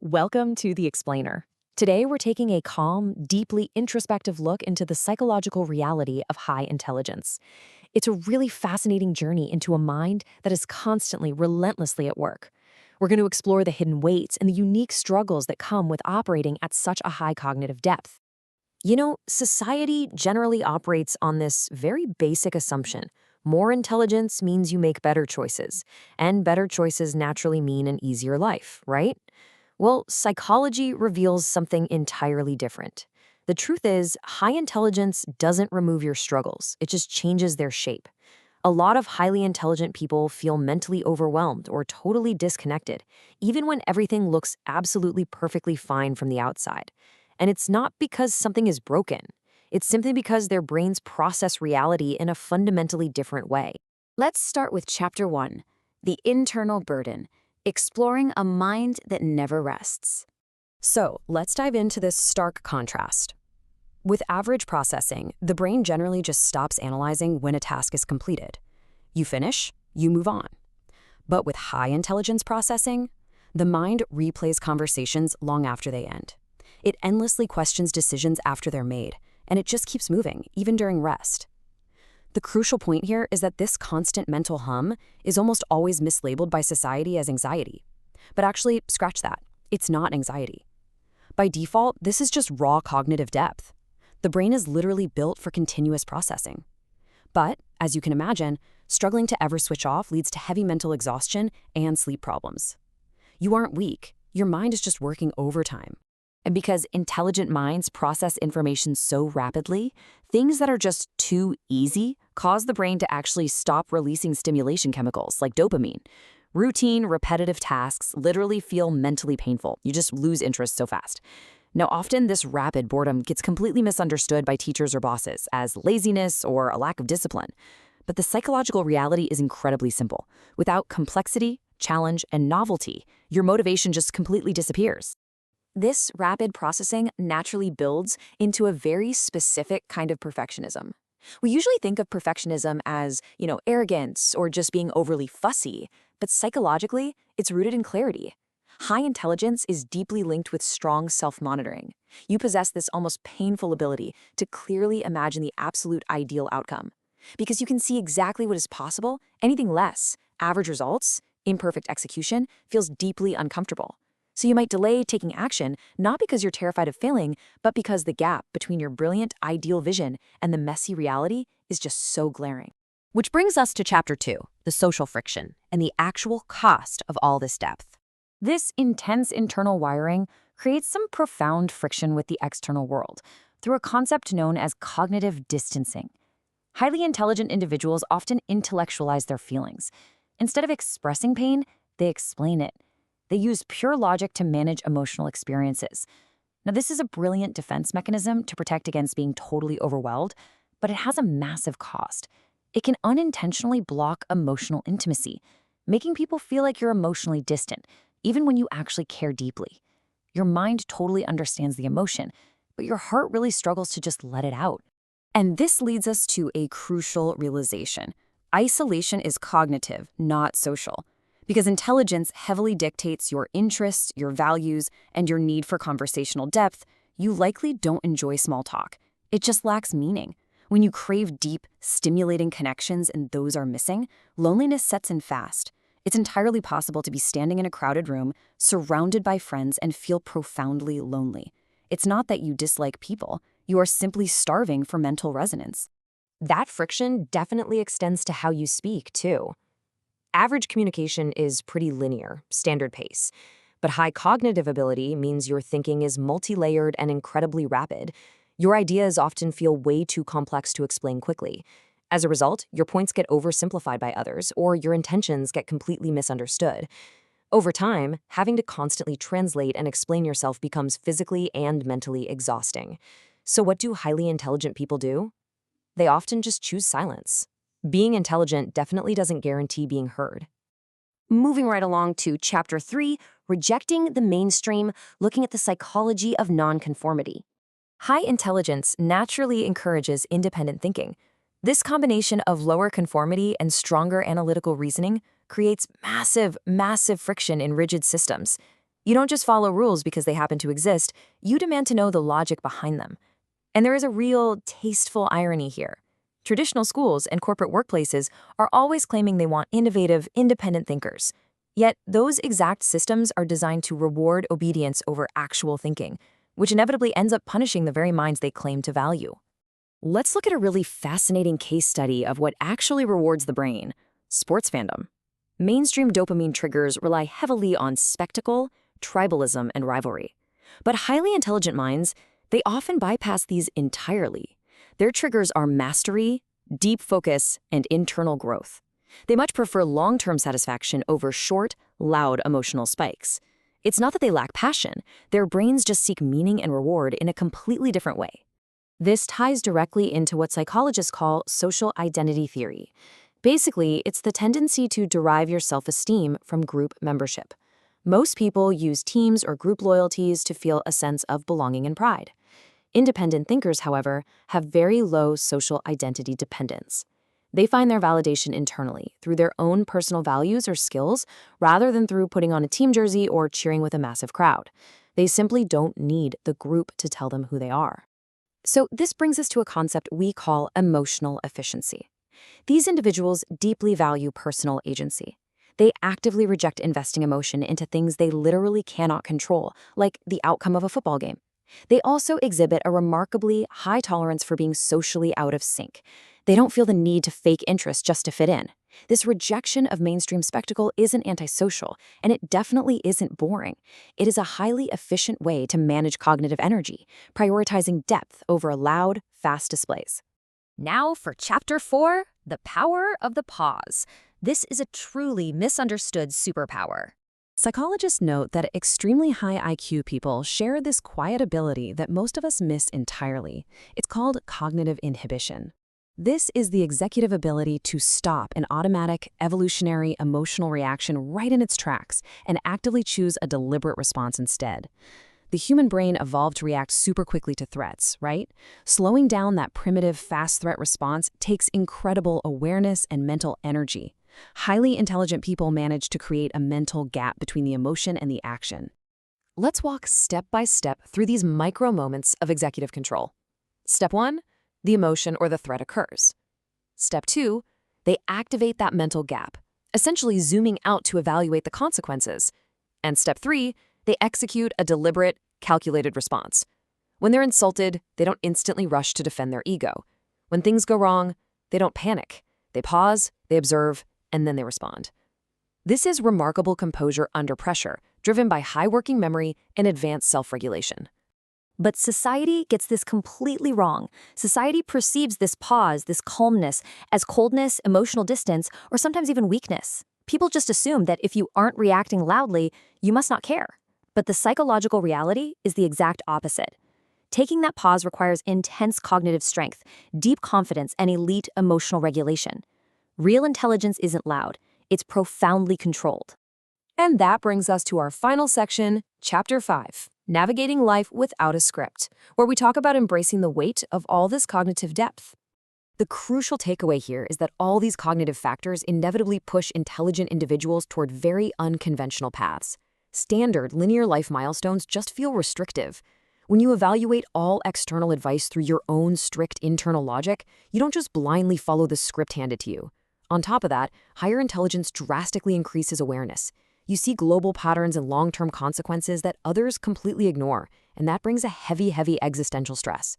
Welcome to The Explainer. Today, we're taking a calm, deeply introspective look into the psychological reality of high intelligence. It's a really fascinating journey into a mind that is constantly, relentlessly at work. We're going to explore the hidden weights and the unique struggles that come with operating at such a high cognitive depth. Society generally operates on this very basic assumption. More intelligence means you make better choices, and better choices naturally mean an easier life, right? Well, psychology reveals something entirely different. The truth is, high intelligence doesn't remove your struggles, it just changes their shape. A lot of highly intelligent people feel mentally overwhelmed or totally disconnected, even when everything looks absolutely perfectly fine from the outside. And it's not because something is broken. It's simply because their brains process reality in a fundamentally different way. Let's start with Chapter 1, The Internal Burden, Exploring a Mind That Never Rests. So, let's dive into this stark contrast. With average processing, the brain generally just stops analyzing when a task is completed. You finish, you move on. But with high intelligence processing, the mind replays conversations long after they end. It endlessly questions decisions after they're made, and it just keeps moving, even during rest. The crucial point here is that this constant mental hum is almost always mislabeled by society as anxiety. But actually, scratch that. It's not anxiety. By default, this is just raw cognitive depth. The brain is literally built for continuous processing. But, as you can imagine, struggling to ever switch off leads to heavy mental exhaustion and sleep problems. You aren't weak. Your mind is just working overtime. And because intelligent minds process information so rapidly, things that are just too easy cause the brain to actually stop releasing stimulation chemicals like dopamine. Routine, repetitive tasks literally feel mentally painful. You just lose interest so fast. Now, often this rapid boredom gets completely misunderstood by teachers or bosses as laziness or a lack of discipline. But the psychological reality is incredibly simple. Without complexity, challenge, and novelty, your motivation just completely disappears. This rapid processing naturally builds into a very specific kind of perfectionism. We usually think of perfectionism as, arrogance or just being overly fussy, but psychologically, it's rooted in clarity. High intelligence is deeply linked with strong self-monitoring. You possess this almost painful ability to clearly imagine the absolute ideal outcome. Because you can see exactly what is possible, anything less, average results, imperfect execution, feels deeply uncomfortable. So you might delay taking action, not because you're terrified of failing, but because the gap between your brilliant, ideal vision and the messy reality is just so glaring. Which brings us to Chapter 2, the social friction, and the actual cost of all this depth. This intense internal wiring creates some profound friction with the external world through a concept known as cognitive distancing. Highly intelligent individuals often intellectualize their feelings. Instead of expressing pain, they explain it. They use pure logic to manage emotional experiences. Now, this is a brilliant defense mechanism to protect against being totally overwhelmed, but it has a massive cost. It can unintentionally block emotional intimacy, making people feel like you're emotionally distant, even when you actually care deeply. Your mind totally understands the emotion, but your heart really struggles to just let it out. And this leads us to a crucial realization. Isolation is cognitive, not social. Because intelligence heavily dictates your interests, your values, and your need for conversational depth, you likely don't enjoy small talk. It just lacks meaning. When you crave deep, stimulating connections and those are missing, loneliness sets in fast. It's entirely possible to be standing in a crowded room, surrounded by friends, and feel profoundly lonely. It's not that you dislike people. You are simply starving for mental resonance. That friction definitely extends to how you speak, too. Average communication is pretty linear, standard pace. But high cognitive ability means your thinking is multi-layered and incredibly rapid. Your ideas often feel way too complex to explain quickly. As a result, your points get oversimplified by others, or your intentions get completely misunderstood. Over time, having to constantly translate and explain yourself becomes physically and mentally exhausting. So what do highly intelligent people do? They often just choose silence. Being intelligent definitely doesn't guarantee being heard. Moving right along to Chapter 3, Rejecting the Mainstream, looking at the psychology of nonconformity. High intelligence naturally encourages independent thinking. This combination of lower conformity and stronger analytical reasoning creates massive, massive friction in rigid systems. You don't just follow rules because they happen to exist, you demand to know the logic behind them. And there is a real tasteful irony here. Traditional schools and corporate workplaces are always claiming they want innovative, independent thinkers. Yet those exact systems are designed to reward obedience over actual thinking, which inevitably ends up punishing the very minds they claim to value. Let's look at a really fascinating case study of what actually rewards the brain: sports fandom. Mainstream dopamine triggers rely heavily on spectacle, tribalism, and rivalry. But highly intelligent minds, they often bypass these entirely. Their triggers are mastery, deep focus, and internal growth. They much prefer long-term satisfaction over short, loud emotional spikes. It's not that they lack passion, their brains just seek meaning and reward in a completely different way. This ties directly into what psychologists call social identity theory. Basically, it's the tendency to derive your self-esteem from group membership. Most people use teams or group loyalties to feel a sense of belonging and pride. Independent thinkers, however, have very low social identity dependence. They find their validation internally, through their own personal values or skills, rather than through putting on a team jersey or cheering with a massive crowd. They simply don't need the group to tell them who they are. So this brings us to a concept we call emotional efficiency. These individuals deeply value personal agency. They actively reject investing emotion into things they literally cannot control, like the outcome of a football game. They also exhibit a remarkably high tolerance for being socially out of sync. They don't feel the need to fake interest just to fit in. This rejection of mainstream spectacle isn't antisocial, and it definitely isn't boring. It is a highly efficient way to manage cognitive energy, prioritizing depth over loud, fast displays. Now for Chapter 4, The Power of the Pause. This is a truly misunderstood superpower. Psychologists note that extremely high IQ people share this quiet ability that most of us miss entirely. It's called cognitive inhibition. This is the executive ability to stop an automatic, evolutionary, emotional reaction right in its tracks and actively choose a deliberate response instead. The human brain evolved to react super quickly to threats, right? Slowing down that primitive, fast threat response takes incredible awareness and mental energy. Highly intelligent people manage to create a mental gap between the emotion and the action. Let's walk step by step through these micro moments of executive control. Step 1, the emotion or the threat occurs. Step 2, they activate that mental gap, essentially zooming out to evaluate the consequences. And step 3, they execute a deliberate, calculated response. When they're insulted, they don't instantly rush to defend their ego. When things go wrong, they don't panic. They pause, they observe, and then they respond. This is remarkable composure under pressure, driven by high working memory and advanced self-regulation. But society gets this completely wrong. Society perceives this pause, this calmness, as coldness, emotional distance, or sometimes even weakness. People just assume that if you aren't reacting loudly, you must not care. But the psychological reality is the exact opposite. Taking that pause requires intense cognitive strength, deep confidence, and elite emotional regulation. Real intelligence isn't loud, it's profoundly controlled. And that brings us to our final section, Chapter 5, Navigating Life Without a Script, where we talk about embracing the weight of all this cognitive depth. The crucial takeaway here is that all these cognitive factors inevitably push intelligent individuals toward very unconventional paths. Standard linear life milestones just feel restrictive. When you evaluate all external advice through your own strict internal logic, you don't just blindly follow the script handed to you. On top of that, higher intelligence drastically increases awareness. You see global patterns and long-term consequences that others completely ignore, and that brings a heavy existential stress.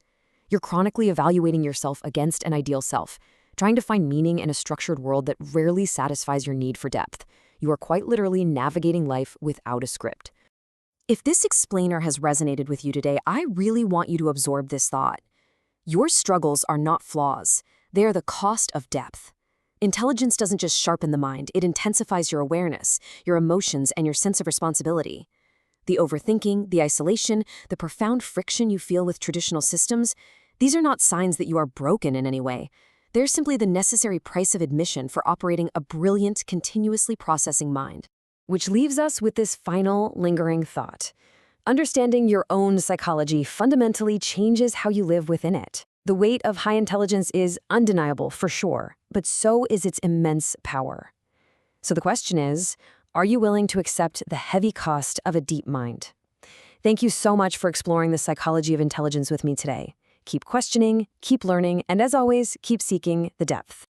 You're chronically evaluating yourself against an ideal self, trying to find meaning in a structured world that rarely satisfies your need for depth. You are quite literally navigating life without a script. If this explainer has resonated with you today, I really want you to absorb this thought. Your struggles are not flaws. They are the cost of depth. Intelligence doesn't just sharpen the mind, it intensifies your awareness, your emotions, and your sense of responsibility. The overthinking, the isolation, the profound friction you feel with traditional systems, these are not signs that you are broken in any way. They're simply the necessary price of admission for operating a brilliant, continuously processing mind. Which leaves us with this final, lingering thought. Understanding your own psychology fundamentally changes how you live within it. The weight of high intelligence is undeniable, for sure, but so is its immense power. So the question is, Are you willing to accept the heavy cost of a deep mind? Thank you so much for exploring the psychology of intelligence with me today. Keep questioning, keep learning, and as always, keep seeking the depth.